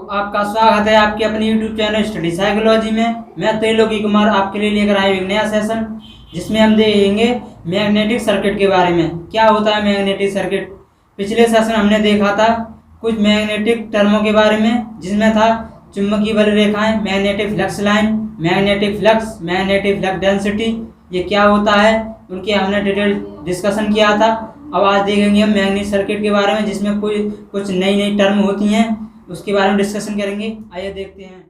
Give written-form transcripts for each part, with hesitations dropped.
आपका स्वागत है आपके अपने YouTube चैनल स्टडी साइकोलॉजी में। मैं त्रिलोकी कुमार आपके लिए लेकर आया एक नया सेशन जिसमें हम देखेंगे मैग्नेटिक सर्किट के बारे में। क्या होता है मैग्नेटिक सर्किट? पिछले सेशन हमने देखा था कुछ मैग्नेटिक टर्मों के बारे में, जिसमें था चुंबकीय बल रेखाएं, magnetic flux line, magnetic flux density. ये क्या होता है उनकी हमने डिटेल डिस्कशन किया था। अब आज देखेंगे हम मैग्नेटिक सर्किट के बारे में, जिसमें कुछ नई नई टर्म होती हैं, उसके बारे में डिस्कशन करेंगे। आइए देखते हैं।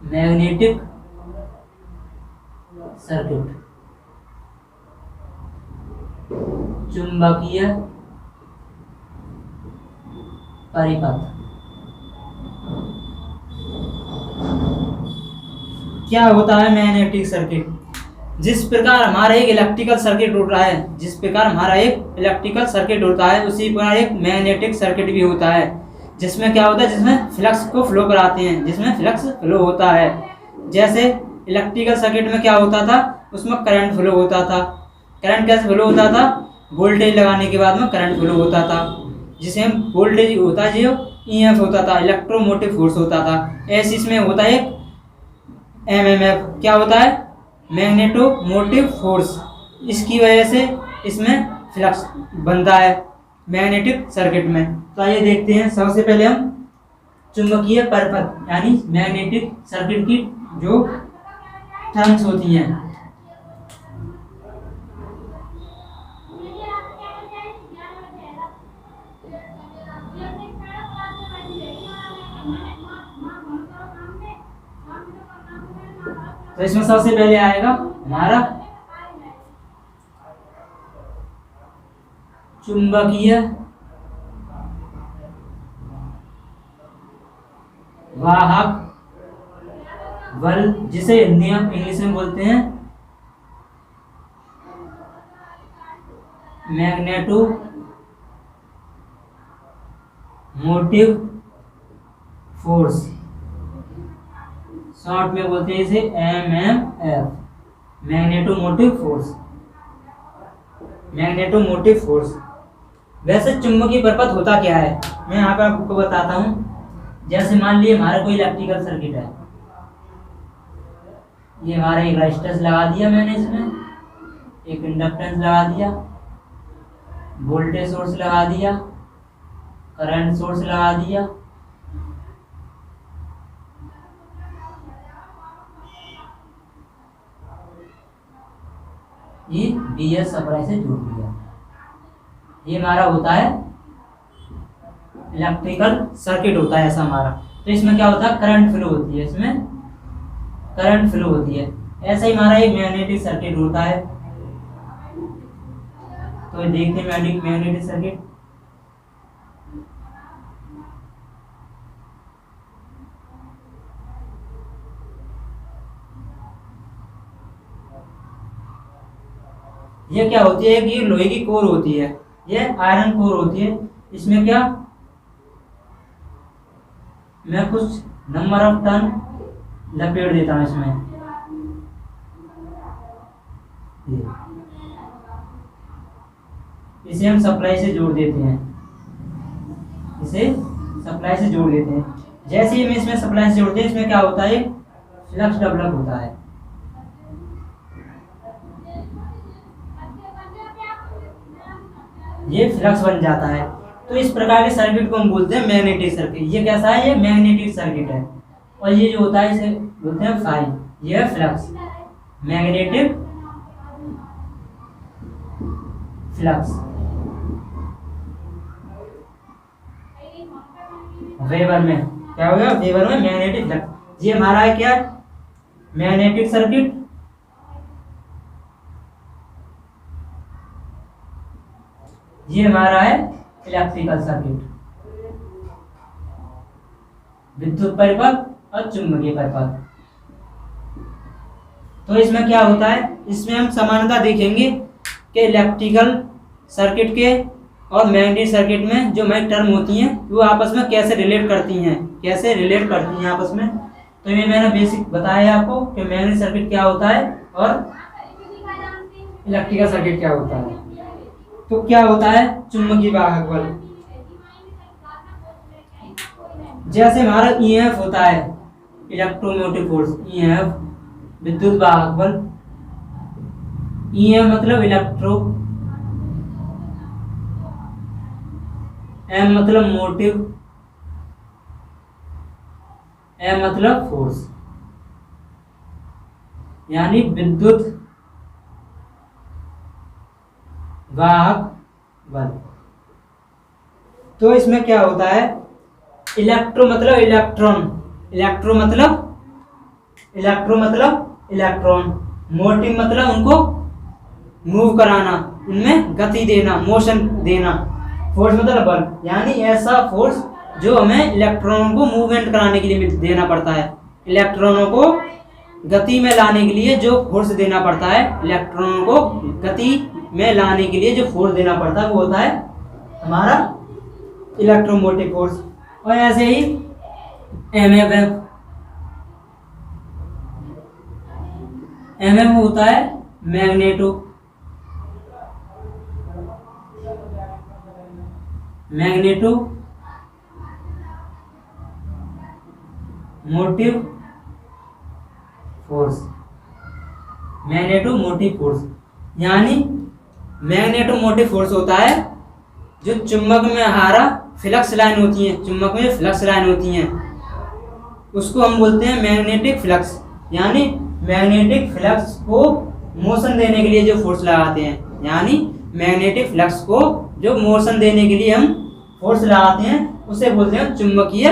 मैग्नेटिक सर्किट, चुंबकीय परिपथ। क्या होता है मैग्नेटिक सर्किट? जिस प्रकार हमारा एक इलेक्ट्रिकल सर्किट होता है, उसी प्रकार एक मैग्नेटिक सर्किट भी होता है। जिसमें क्या होता है, जिसमें फ्लक्स को फ्लो कराते हैं, जिसमें फ्लक्स फ्लो होता है। जैसे इलेक्ट्रिकल सर्किट में क्या होता था, उसमें करंट फ्लो होता था। करंट कैसे फ्लो होता था? वोल्टेज लगाने के बाद में करंट फ्लो होता था, जिसे हम वोल्टेज होता है जो ईएमएफ होता था, इलेक्ट्रोमोटिव फोर्स होता था। ऐसे इसमें होता है एक एमएमएफ। क्या होता है? Magnetomotive force. इसकी वजह से इसमें फ्लक्स बनता है मैग्नेटिक सर्किट में। तो आइए देखते हैं। सबसे पहले हम चुंबकीय परिपथ यानी मैग्नेटिक सर्किट की जो टर्म्स होती हैं। तो इसमें सबसे पहले आएगा हमारा चुंबकीय वाहक बल, जिसे हिंदी में इंग्लिश में बोलते हैं मैग्नेटो मोटिव फोर्स। शॉर्ट में बोलते हैं इसे एमएमएफ, मैग्नेटोमोटिव फोर्स। वैसे चुंबकीय परिपथ होता क्या है, मैं यहाँ पे आपको बताता हूँ। जैसे मान लीजिए हमारा कोई इलेक्ट्रिकल सर्किट है, ये हमारा एक रेजिस्टेंस लगा दिया मैंने, इसमें एक इंडक्टेंस लगा दिया, वोल्टेज सोर्स लगा दिया, करंट सोर्स लगा दिया। ये बीएस सप्लाई से जोड़ दिया। ये हमारा होता है इलेक्ट्रिकल सर्किट होता है ऐसा हमारा। तो इसमें क्या होता है, करंट फ्लो होती है, इसमें करंट फ्लो होती है। ऐसा ही हमारा एक मैग्नेटिक सर्किट होता है। तो देखते हैं मैग्नेटिक सर्किट। ये क्या होती है कि लोहे की कोर होती है, ये आयरन कोर होती है। इसमें क्या, मैं कुछ नंबर ऑफ टर्न लपेट देता हूं इसमें। इसे हम सप्लाई से जोड़ देते हैं, जैसे ही हम इसमें सप्लाई से जोड़ते हैं, इसमें क्या होता है, फ्लक्स डेवलप होता है। ये फ्लक्स बन जाता है। तो इस प्रकार के सर्किट को हम बोलते हैं मैग्नेटिक सर्किट। ये कैसा है? ये मैग्नेटिक सर्किट है। और ये जो होता है इसे बोलते हैं फाई। ये है फ्लक्स, मैग्नेटिक फ्लक्स। वेबर में क्या होगा? वेबर में मैग्नेटिक फ्लक्स। ये हमारा है क्या? Magnetic circuit. ये हमारा है इलेक्ट्रिकल सर्किट, विद्युत परिपथ और चुंबकीय परिपथ। तो इसमें क्या होता है, इसमें हम समानता देखेंगे कि इलेक्ट्रिकल सर्किट के और मैग्नेटिक सर्किट में जो मैग टर्म होती हैं वो आपस में कैसे रिलेट करती हैं आपस में। तो ये मैंने बेसिक बताया आपको कि मैग्नेटिक सर्किट क्या होता है और इलेक्ट्रिकल सर्किट क्या होता है। तो क्या होता है चुंबकीय वाहक बल, जैसे हमारा ईएमएफ होता है इलेक्ट्रोमोटिव फोर्स, ईएमएफ विद्युत वाहक बल, ईएम मतलब इलेक्ट्रो, एम मतलब मोटिव, एम मतलब फोर्स, यानी विद्युत वाहक बल। तो इसमें क्या होता है, इलेक्ट्रो मतलब इलेक्ट्रॉन, इलेक्ट्रॉन, मोटिव मतलब उनको मूव कराना, उनमें गति देना, मोशन देना, फोर्स मतलब बल, यानी ऐसा फोर्स जो हमें इलेक्ट्रॉनों को मूवमेंट कराने के लिए देना पड़ता है, इलेक्ट्रॉनों को गति में लाने के लिए जो फोर्स देना पड़ता है, इलेक्ट्रॉनों को गति में लाने के लिए जो फोर्स देना पड़ता है वो होता है हमारा इलेक्ट्रोमोटिव फोर्स। और ऐसे ही एमएफ होता है मैग्नेटो मोटिव फोर्स, यानी मैग्नेटोमोटिव फोर्स होता है जो चुंबक में हमारा फ्लक्स लाइन होती हैं, उसको हम बोलते हैं मैग्नेटिक फ्लक्स, यानी मैग्नेटिक फ्लक्स को मोशन देने के लिए जो फोर्स लगाते हैं, यानी मैग्नेटिक फ्लक्स को जो मोशन देने के लिए हम फोर्स लगाते हैं उसे बोलते हैं चुंबकीय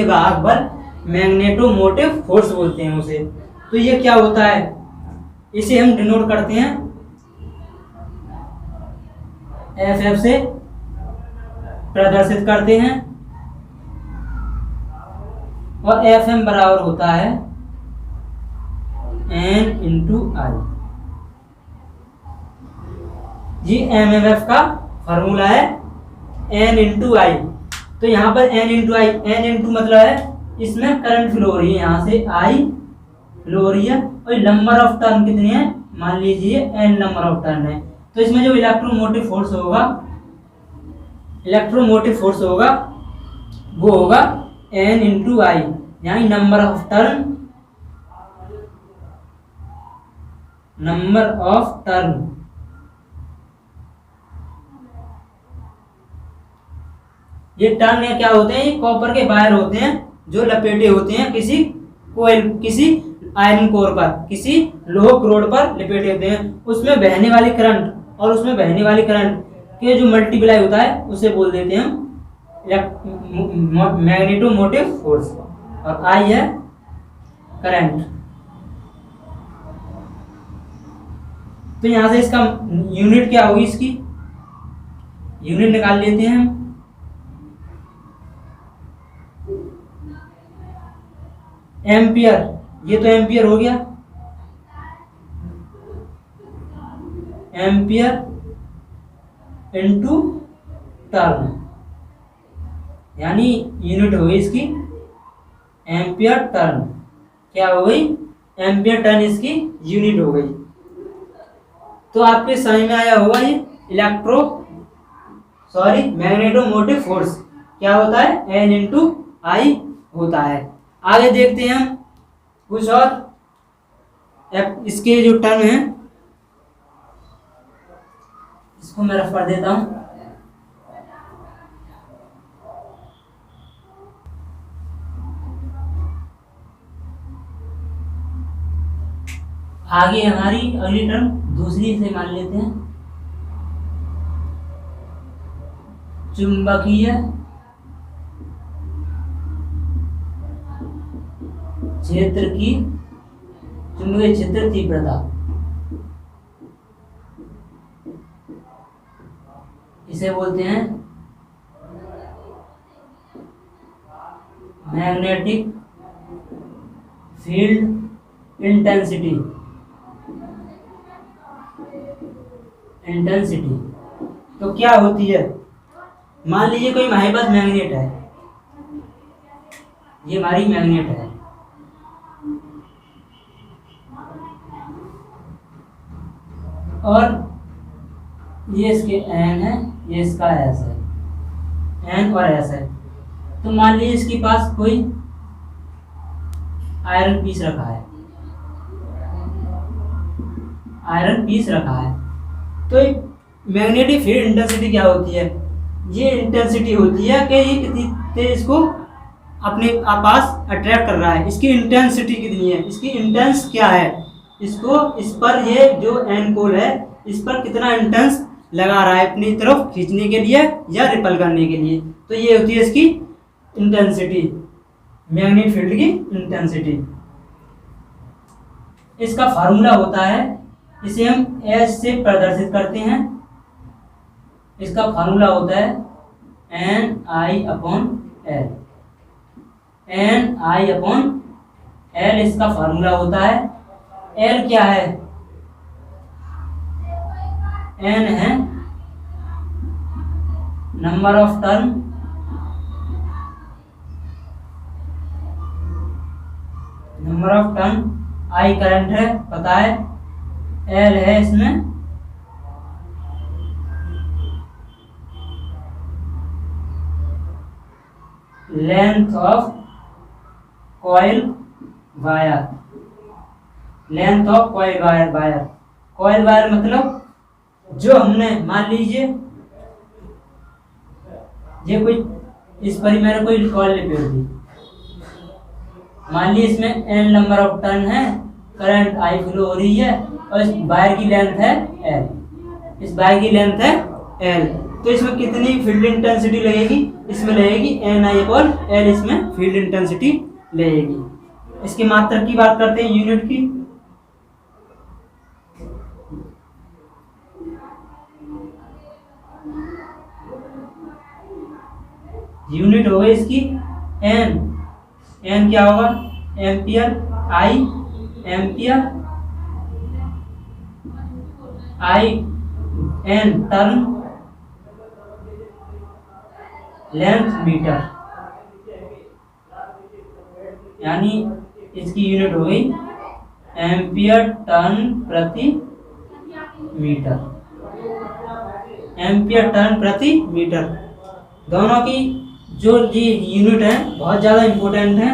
वाहक बल, मैग्नेटोमोटिव फोर्स बोलते हैं उसे। तो ये क्या होता है, इसे हम डिनोट करते हैं एफ से प्रदर्शित करते हैं, और एफ एम बराबर होता है N इंटू आई। ये एमएमएफ का फॉर्मूला है N इंटू आई। तो यहाँ पर N इंटू आई, N इंटू मतलब है इसमें करंट फ्लो हो रही है, यहाँ से I फ्लो हो रही है, और नंबर ऑफ टर्न कितने हैं, मान लीजिए N नंबर ऑफ टर्न है। तो इसमें जो इलेक्ट्रोमोटिव फोर्स होगा वो होगा N इंटू आई, यानी नंबर ऑफ टर्न। ये टर्न क्या होते हैं, ये कॉपर के वायर होते हैं जो लपेटे होते हैं किसी आयरन कोर पर, किसी लोह रोड पर लपेटे होते हैं, उसमें बहने वाली करंट के जो मल्टीप्लाई होता है उसे बोल देते हैं हम मैग्नेटोमोटिव फोर्स, और आई है करंट। तो यहां से इसका यूनिट क्या होगी, इसकी यूनिट निकाल लेते हैं हम। एम्पियर, ये तो एम्पियर हो गया, एम्पियर इनटू टर्न, यानी यूनिट हो गई इसकी एम्पियर टर्न। क्या हो गई, एम्पियर टर्न इसकी यूनिट हो गई। तो आपके समझ में आया होगा ये मैग्नेटोमोटिव फोर्स क्या होता है, N इंटू आई होता है। आगे देखते हैं हम कुछ और इसके जो टर्म है, इसको मैं रफ कर देता हूं। आगे हमारी अगली टर्म दूसरी से मान लेते हैं, चुंबकीय क्षेत्र तीव्रता, इसे बोलते हैं मैग्नेटिक फील्ड इंटेंसिटी। इंटेंसिटी तो क्या होती है, मान लीजिए कोई हमारे पास मैग्नेट है, ये हमारी मैग्नेट है, और ये इसके एन है, ये इसका एस है, एन और एस है। तो मान लीजिए इसके पास कोई आयरन पीस रखा है, आयरन पीस रखा है। तो मैग्नेटिक फील्ड इंटेंसिटी क्या होती है, ये इंटेंसिटी होती है कि ये कितनी तेज इसको अपने पास अट्रैक्ट कर रहा है, इसकी इंटेंसिटी कितनी है, इसकी इंटेंस क्या है, इसको इस पर ये जो एन पोल है इस पर कितना इंटेंस लगा रहा है अपनी तरफ खींचने के लिए या रिपल करने के लिए। तो ये होती है इसकी इंटेंसिटी, मैग्नेटिक फील्ड की इंटेंसिटी। इसका फार्मूला होता है, इसे हम एच से प्रदर्शित करते हैं। इसका फार्मूला होता है N I upon L, N I upon L इसका फार्मूला होता है। एल क्या है, एन है number of turn, number of turn, I current है पता है, एल है इसमें length of coil wire, length of coil wire. Coil wire मतलब जो हमने मान लीजिए ये कोई इस पर ही मैंने कोई कॉइल लपेट दी, मान लीजिए इसमें एन नंबर ऑफ टर्न है, करंट आई फ्लो हो रही है और इस वायर की लेंथ है एल, इस वायर की लेंथ है एल। तो इसमें कितनी फील्ड इंटेंसिटी लगेगी, इसमें लगेगी एन आई अपॉन एल, इसमें फील्ड इंटेंसिटी लगेगी। इसकी मात्रा की बात करते हैं, यूनिट की। यूनिट हो गई इसकी एन, एन क्या होगा ampere, I ampere, I N turn, length metre, यानी इसकी यूनिट हो गई एम्पियर टर्न प्रति मीटर, एम्पियर टर्न प्रति मीटर। दोनों की जो ये यूनिट है बहुत ज़्यादा इम्पोर्टेंट है,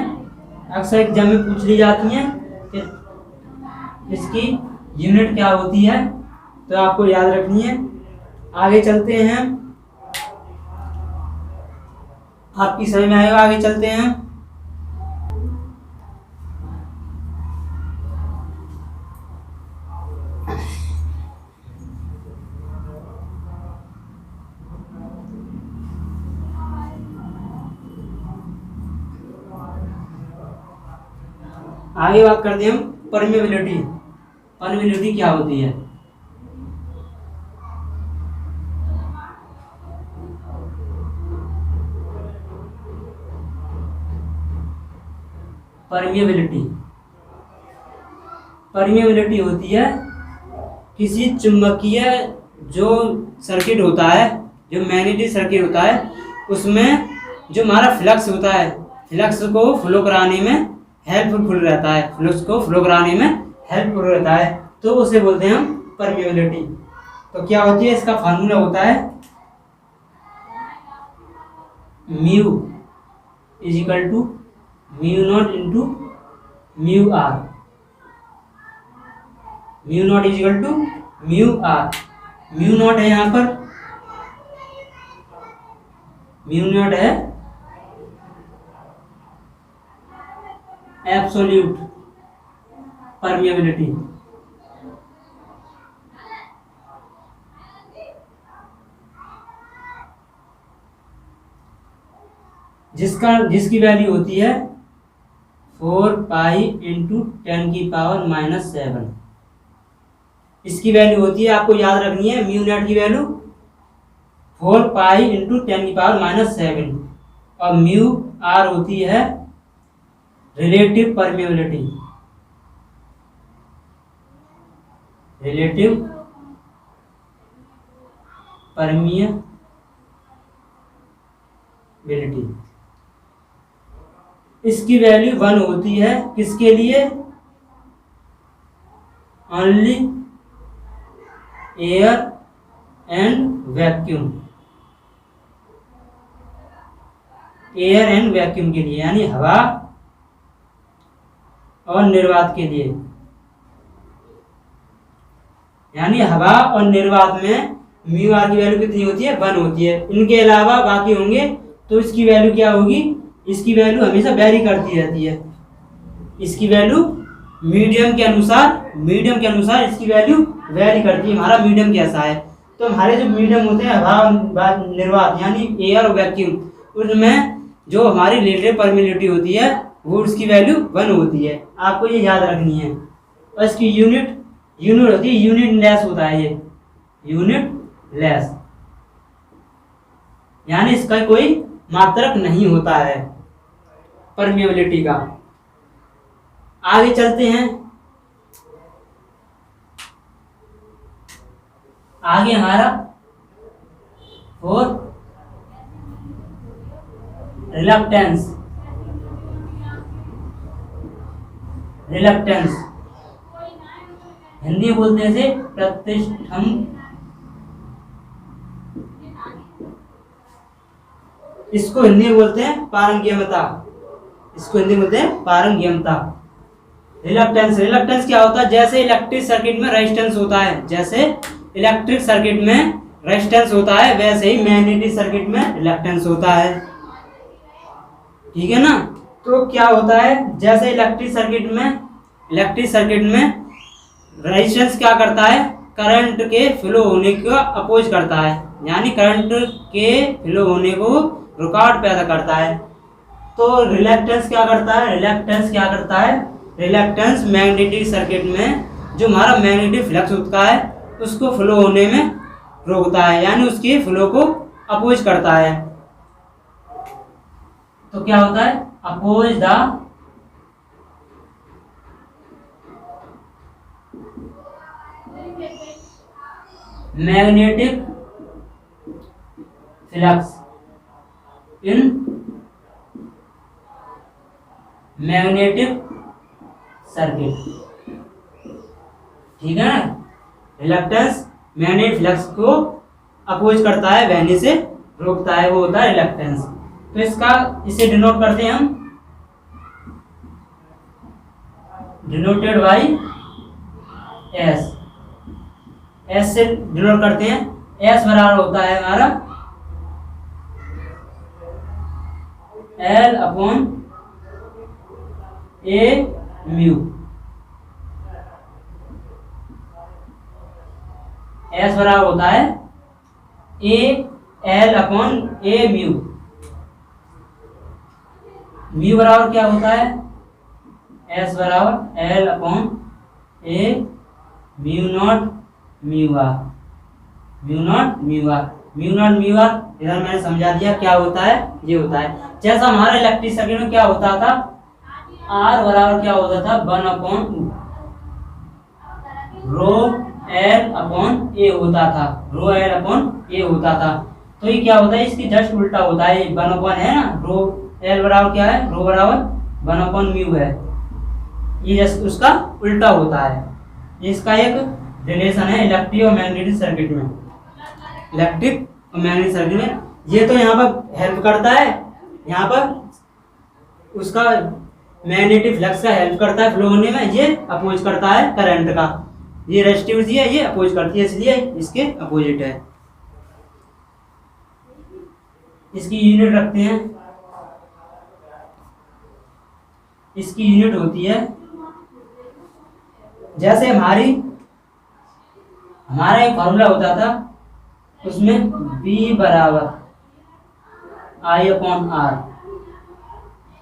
अक्सर एग्जाम में पूछ ली जाती हैं कि इसकी यूनिट क्या होती है, तो आपको याद रखनी है। आगे चलते हैं, आपकी समझ में आएगा, आगे चलते हैं। आगे बात करते हैं हम परमेबिलिटी। परमेबिलिटी क्या होती है, परमिएबिलिटी, परमिएबिलिटी होती है किसी चुंबकीय जो सर्किट होता है, जो मैग्नेटिक सर्किट होता है, उसमें जो हमारा फ्लक्स होता है, फ्लक्स को फ्लो कराने में हेल्पफुल रहता है, फ्लक्स को फ्लो कराने में हेल्पफुल रहता है, तो उसे बोलते हैं हम परमिएबिलिटी। तो क्या होती है, इसका फार्मूला होता है mu is equal to mu naught into mu R, mu naught is equal to mu R. Mu naught है यहाँ पर, म्यू नॉट है एब्सोल्यूट परमिएबिलिटी, जिसकी वैल्यू होती है 4 पाई इंटू 10⁻⁻⁷। इसकी वैल्यू होती है, आपको याद रखनी है, म्यू नॉट की वैल्यू 4 पाई इंटू 10⁻⁷, और म्यू आर होती है रिलेटिव परमिएबिलिटी। रिलेटिव परमियबिलिटी, इसकी वैल्यू 1 होती है किसके लिए? Only air and vacuum, air and vacuum के लिए, यानी हवा और निर्वात के लिए। यानी हवा और निर्वात में म्यू आर की वैल्यू कितनी होती है? 1 होती है। इनके अलावा बाकी होंगे तो इसकी वैल्यू क्या होगी? इसकी वैल्यू हमेशा वेरी करती रहती है। इसकी वैल्यू मीडियम के अनुसार इसकी वैल्यू वेरी करती है। हमारा मीडियम कैसा है? तो हमारे जो मीडियम होते हैं हवा और निर्वात यानी एयर और वैक्यूम, उनमें जो हमारी रिलेटिव परमियबिलिटी होती है वो उसकी वैल्यू 1 होती है। आपको ये याद रखनी है। और इसकी यूनिट होती है, यूनिट लेस होता है ये, यूनिट लेस, यानी इसका कोई मात्रक नहीं होता है परमियबिलिटी का। आगे चलते हैं। आगे हमारा और रिलक्टेंस, हिंदी में बोलते हैं इसे प्रतिष्ठम, इसको हिंदी में बोलते हैं पारंगम्यता, रिलक्टेंस क्या होता है? जैसे इलेक्ट्रिक सर्किट में रेजिस्टेंस होता है, वैसे ही मैग्नेटिक सर्किट में रिलक्टेंस होता है। ठीक है ना? तो क्या होता है? जैसे इलेक्ट्रिक सर्किट में रेजिस्टेंस क्या करता है? करंट के फ्लो होने को अपोज करता है, यानी करंट के फ्लो होने को रुकावट पैदा करता है। तो रिलक्टेंस क्या करता है? रिलक्टेंस मैग्नेटिक सर्किट में जो हमारा मैग्नेटिक फ्लक्स होता है उसको फ्लो होने में रोकता है, यानी उसके फ्लो को अपोज करता है। तो क्या होता है? Oppose the magnetic flux in magnetic circuit. ठीक है ना? रिलक्टेंस मैग्नेटिक फ्लक्स को अपोज करता है, बहने से रोकता है, वो होता है रिलक्टेंस। तो इसे डिनोट करते हैं हम, डिनोटेड बाई एस, एस से डिनोट करते हैं। एस बराबर होता है हमारा L upon A mu, S बराबर होता है L upon A mu. Mu बराबर क्या होता है? एस बराबर L upon A mu naught mu R, इधर मैंने समझा दिया क्या होता है, ये होता है। जैसा हमारा इलेक्ट्रिक सर्किट में क्या होता था? आर बराबर क्या होता था? 1 अपॉन रो एल अपॉन ए होता था, तो ये क्या होता है? इसकी जस्ट उल्टा होता है। 1 अपॉन है ना, रो एल बराबर क्या है? रो बराबर 1 अपॉन म्यू है, ये जस्ट उसका उल्टा होता है। इसका एक रिलेशन है इलेक्ट्रिक और मैग्नेटिक सर्किट में, ये तो यहाँ पर हेल्प करता है, यहाँ पर उसका मैग्नेटिक फ्लक्स का हेल्प करता है फ्लो होने में, ये अपोज करता है करंट का। ये रेजिस्टिविटी है, ये अपोज करती है, इसलिए इसके अपोजिट है। इसकी यूनिट रखते हैं, इसकी यूनिट होती है जैसे हमारा एक फॉर्मूला होता था, उसमें B बराबर I अपॉन आर।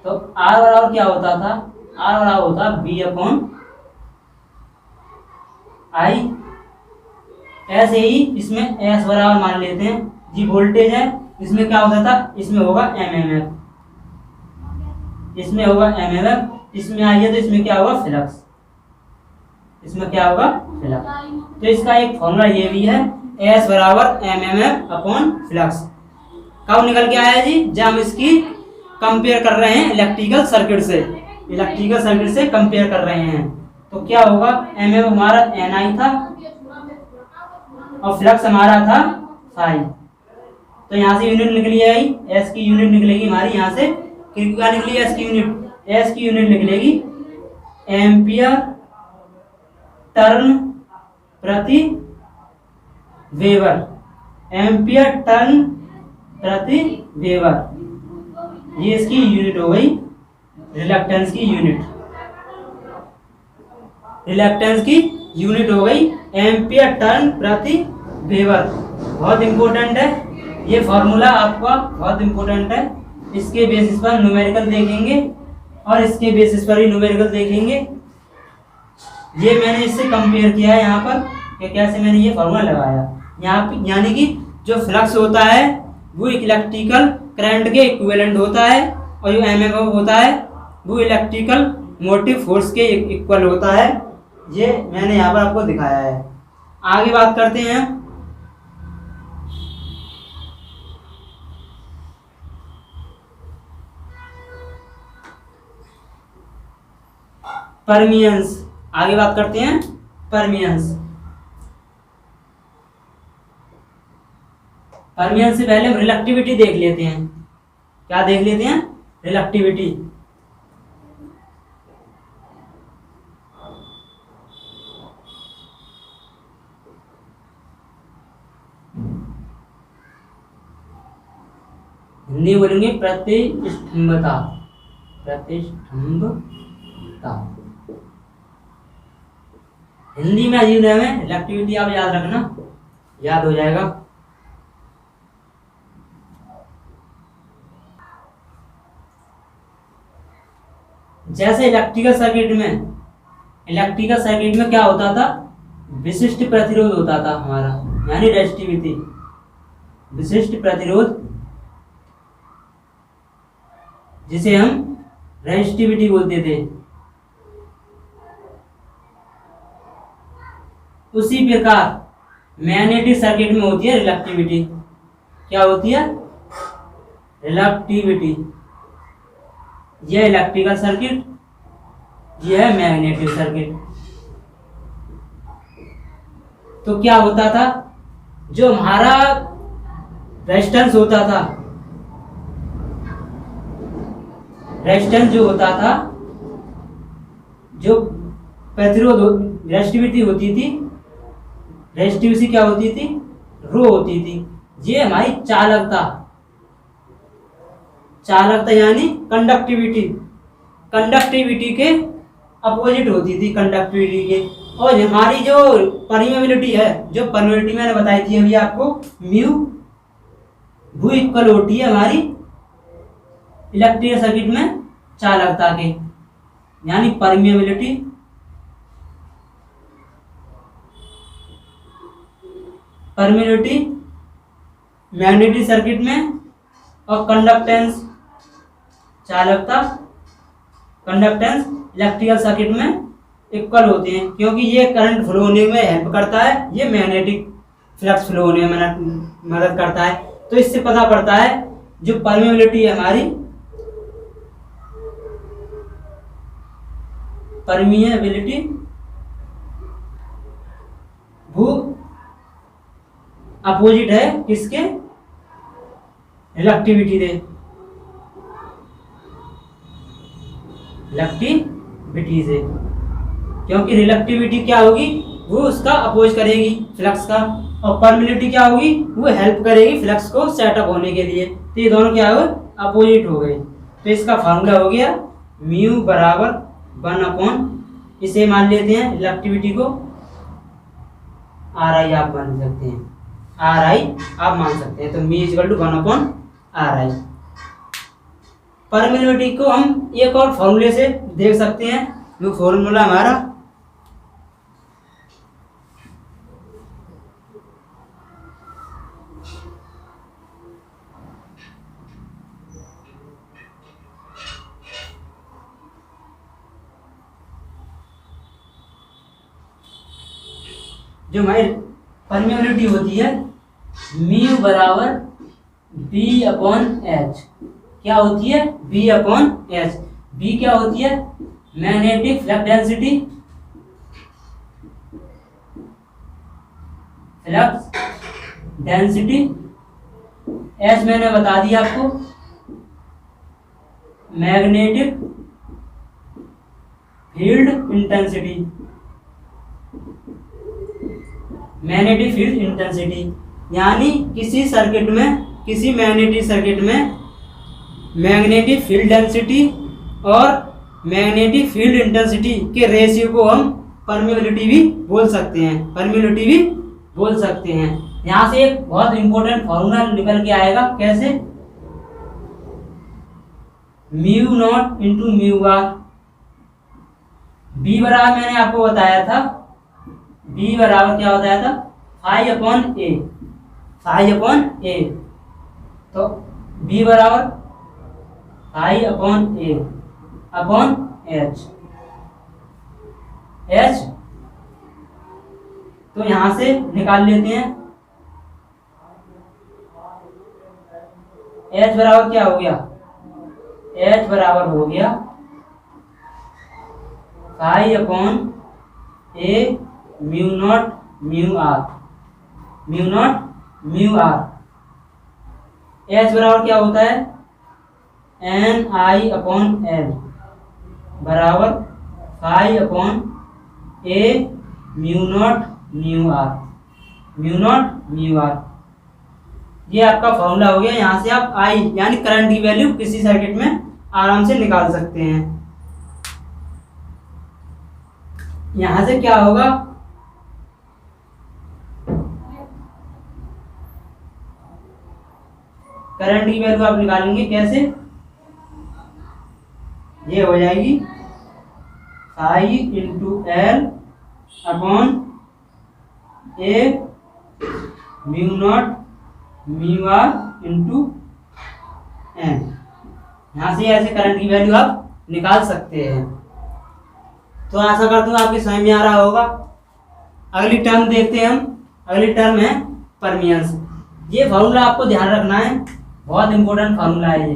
तो R बराबर क्या होता था? R बराबर होता B अपॉन I। ऐसे ही इसमें S बराबर मान लेते हैं, जी वोल्टेज है, इसमें क्या होता था? इसमें होगा MMF, इसमें I है तो इसमें क्या होगा? फ्लक्स, इसमें क्या होगा, फ्लक्स। तो इसका एक फॉर्मूला ये भी है, S बराबर mmf अपॉन फ्लक्स। कब निकल के आया जी, जब हम इसकी कंपेयर कर रहे हैं इलेक्ट्रिकल सर्किट से, इलेक्ट्रिकल सर्किट से कंपेयर कर रहे हैं। तो क्या होगा, एम हमारा Ni था और फ्लक्स हमारा था फाई। तो यहाँ से यूनिट निकली आई, एस की यूनिट निकलेगी हमारी यहाँ से, क्या निकली एस की यूनिट, एस की यूनिट निकलेगी एम्पियर टर्न प्रति वेबर, एम्पियर टर्न प्रति वेबर, ये इसकी यूनिट हो गई, रिलक्टेंस की यूनिट, रिलक्टेंस की यूनिट हो गई एम्पियर टर्न प्रति वेबर। बहुत इंपॉर्टेंट है ये फॉर्मूला, आपका बहुत इंपॉर्टेंट है। इसके बेसिस पर न्यूमेरिकल देखेंगे और इसके बेसिस पर ही न्यूमेरिकल देखेंगे। ये मैंने इससे कंपेयर किया है यहाँ पर कि कैसे मैंने ये फॉर्मूला लगाया यहाँ पे, यानी कि जो फ्लक्स होता है वो इलेक्ट्रिकल करंट के इक्विवेलेंट होता है और जो एमएमएफ होता है वो इलेक्ट्रिकल मोटिव फोर्स के इक्वल होता है। ये मैंने यहाँ पर आपको दिखाया है। आगे बात करते हैं परमियंस, आगे बात करते हैं परमियंस। परमियंस से पहले हम रिलक्टिविटी देख लेते हैं। क्या देख लेते हैं, रिलक्टिविटी। हिंदी बोलेंगे प्रतिष्ठम्भता, प्रतिष्ठम्भता हिंदी में अजीब नाम है। रिलक्टिविटी आप याद रखना, याद हो जाएगा। जैसे इलेक्ट्रिकल सर्किट में क्या होता था, विशिष्ट प्रतिरोध होता था हमारा, यानी रेजिस्टिविटी, विशिष्ट प्रतिरोध जिसे हम रेजिस्टिविटी बोलते थे। उसी प्रकार मैग्नेटिक सर्किट में होती है रिलक्टिविटी। क्या होती है, रिलक्टिविटी। यह इलेक्ट्रिकल सर्किट, यह है मैग्नेटिक सर्किट। तो क्या होता था, जो हमारा रेजिस्टेंस होता था, रेजिस्टेंस जो होता था, जो प्रतिरोध रेजिस्टिविटी होती थी, रेजिस्टिविटी क्या होती थी, रो होती थी। ये हमारी चालकता, चालकता यानी कंडक्टिविटी, कंडक्टिविटी के अपोजिट होती थी कंडक्टिविटी के। और हमारी जो परमेबिलिटी है, जो परमेबिलिटी मैंने बताई थी अभी आपको, म्यू वो इक्वल होती है हमारी इलेक्ट्रिकल सर्किट में चालकता के, यानी परमेबिलिटी मैग्नेटिक सर्किट में, और कंडक्टेंस चालकता, कंडक्टेंस इलेक्ट्रिकल सर्किट में इक्वल होते हैं, क्योंकि ये करंट फ्लो होने में हेल्प करता है, ये मैग्नेटिक फ्लक्स फ्लो होने में मदद करता है। तो इससे पता पड़ता है जो परमेबिलिटी है हमारी, परमिएबिलिटी वो अपोजिट है किसके, रिलक्टिविटी से, रिलक्टिविटी से। क्योंकि रिलक्टिविटी क्या होगी, वो उसका अपोज करेगी फ्लक्स का, और परमिलिटी क्या होगी, वो हेल्प करेगी फ्लक्स को सेटअप होने के लिए। तो ये दोनों क्या हो, अपोजिट हो गए। तो इसका फार्मूला हो गया म्यू बराबर 1/, इसे मान लेते हैं रिलक्टिविटी को RI आप मान सकते हैं, RI आप मान सकते हैं। तो mu equal to 1/RI। Permeability को हम एक और फॉर्मूले से देख सकते हैं, वो फॉर्मूला हमारा जो हमारी परमिबिलिटी होती है म्यू बराबर बी अपॉन एच। क्या होती है? B upon H. बी क्या होती है? Magnetic flux density, flux density. H मैंने बता दिया आपको, magnetic field intensity, magnetic field intensity. यानी किसी सर्किट में, किसी मैग्नेटिक सर्किट में मैग्नेटिक फील्ड डेंसिटी और मैग्नेटिक फील्ड इंटेंसिटी के रेशियो को हम परमिबिलिटी भी बोल सकते हैं, परमिबिलिटी भी बोल सकते हैं। यहाँ से एक बहुत इंपॉर्टेंट फॉर्मूला निकल के आएगा। कैसे? Mu naught into mu R. B बराबर मैंने आपको बताया था, बी बराबर क्या बताया था? फाई अपॉन ए, फाई अपॉन ए। तो बी बराबर फाई अपॉन ए अपॉन एच। एच तो यहां से निकाल लेते हैं। एच बराबर क्या हो गया? एच बराबर हो गया phi upon A mu naught mu R, mu naught mu R. H बराबर क्या होता है? एन आई अपॉन एल बराबर phi upon A mu naught mu R, mu naught mu R. ये आपका फॉर्मूला हो गया। यहाँ से आप आई यानी करंट की वैल्यू किसी सर्किट में आराम से निकाल सकते हैं। यहाँ से क्या होगा? करंट की वैल्यू आप निकालेंगे कैसे? ये हो जाएगी phi into L upon A mu naught mu r into N. यहाँ से ऐसे करंट की वैल्यू आप निकाल सकते हैं। तो आशा करता हूँ आपकी समझ में आ रहा होगा। अगली टर्म देखते हैं हम। अगली टर्म है परमियंस। ये फॉर्मूला आपको ध्यान रखना है, बहुत इंपॉर्टेंट फार्मूला है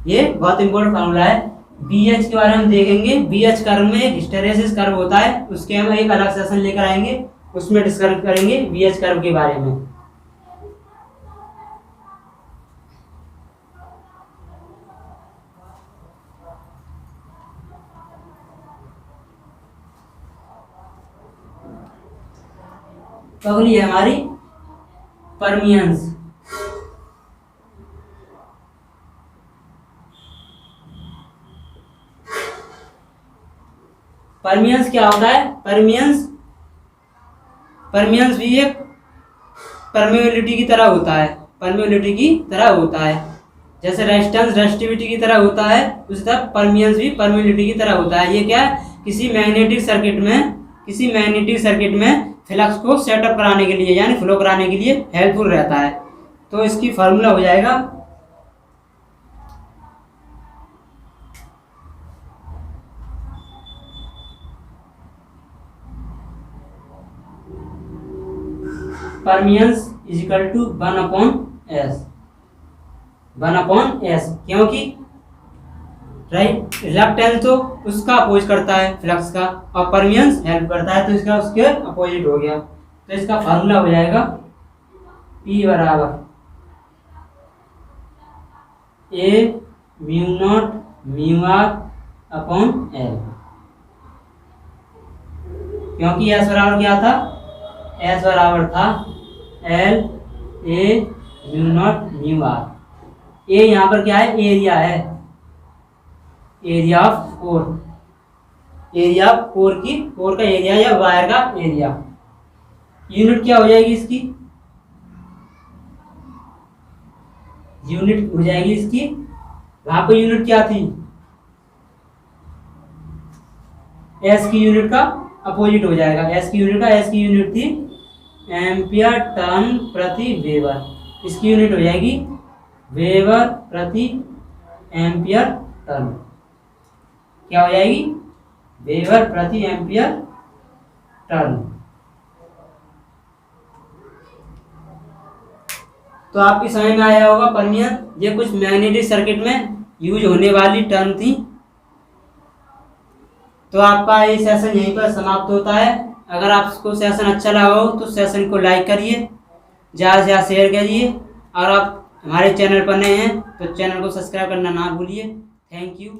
ये बहुत इंपॉर्टेंट फार्मूला है। BH के बारे में देखेंगे। BH कर्व में एक हिस्टेरेसिस कर्व होता है, उसके हम एक अलग सेशन लेकर आएंगे, उसमें डिस्कस करेंगे BH कर्व के बारे में। तो अगली है हमारी परमियंस। परमियंस क्या होता है? परमियंस भी एक परमिबिलिटी की तरह होता है, परमिबिलिटी की तरह होता है। जैसे रेजिस्टेंस रेजिस्टिविटी की तरह होता है, उसी तरह परमियंस भी परमिबिलिटी की तरह होता है। ये क्या है? किसी मैग्नेटिक सर्किट में फ्लक्स को सेटअप कराने के लिए यानी फ्लो कराने के लिए हेल्पफुल रहता है। तो इसकी फार्मूला हो जाएगा परमियंस is equal to 1/s, 1/s। क्योंकि रिलक्टेंस तो उसका अपोज करता है फ्लक्स का, और परमियंस हेल्प करता है, तो इसका उसके अपोजिट हो गया। तो इसका फार्मूला हो जाएगा P बराबर A mu naught mu R upon L. क्योंकि एस बराबर क्या था? एस बराबर था L A mu naught mu R. A यहाँ पर क्या है? एरिया है, area of core, area of core की, कोर का एरिया या वायर का एरिया। यूनिट क्या हो जाएगी इसकी? यूनिट हो जाएगी इसकी, वहां पर यूनिट क्या थी? एस की यूनिट का अपोजिट हो जाएगा। एस की यूनिट थी एम्पियर टर्न प्रति वेबर। इसकी यूनिट हो जाएगी वेबर प्रति एम्पियर टर्न। क्या हो जाएगी? वेबर प्रति एम्पियर टर्न। तो आपकी समझ में आया होगा परमियन, ये कुछ मैग्नेटिक सर्किट में यूज होने वाली टर्म थी। तो आपका ये सेशन यहीं पर समाप्त होता है। अगर आपको सेशन अच्छा लगा हो तो सेशन को लाइक करिए, ज़्यादा से ज़्यादा शेयर करिए। और आप हमारे चैनल पर नए हैं तो चैनल को सब्सक्राइब करना ना भूलिए। Thank you.